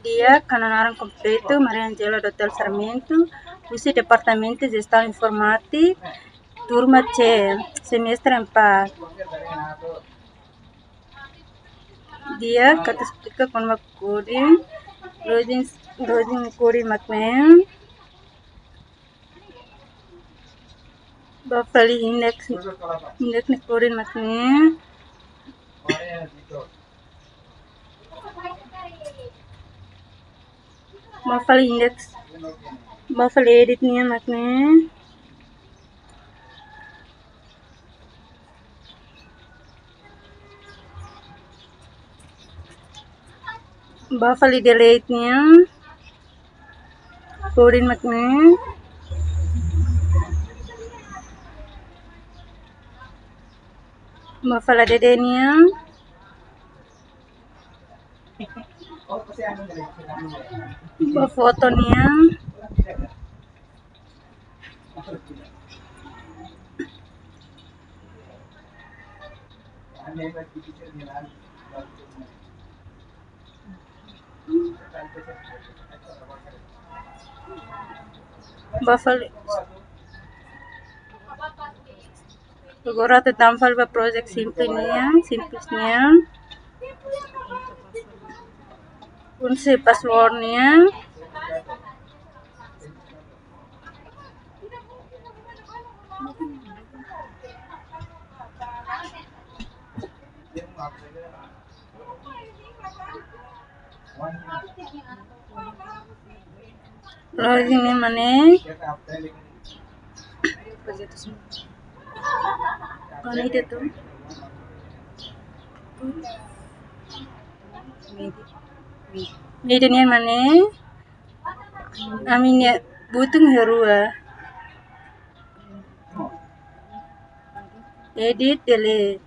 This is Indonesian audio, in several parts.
Dia Cananaram completo, Mariangela do Hotel Sarmento, usi Departamento de Gestão Informática, turma C, semestre 4. Dia kata explica com uma coding, login coding macam, bafali index ni coding macam, bafali index, bafali edit niya macam, bafali delete niya, coding macam, bafala dede niya, foto niya, bafali agora tentamos fazer project simples niya, kunci password niya, login ni mana, mana itu tuh, ini mana, aminnya butuh herua, edit delete,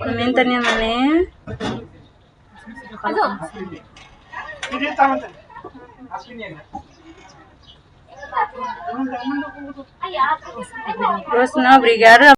komentarnya mana, terus obrigado.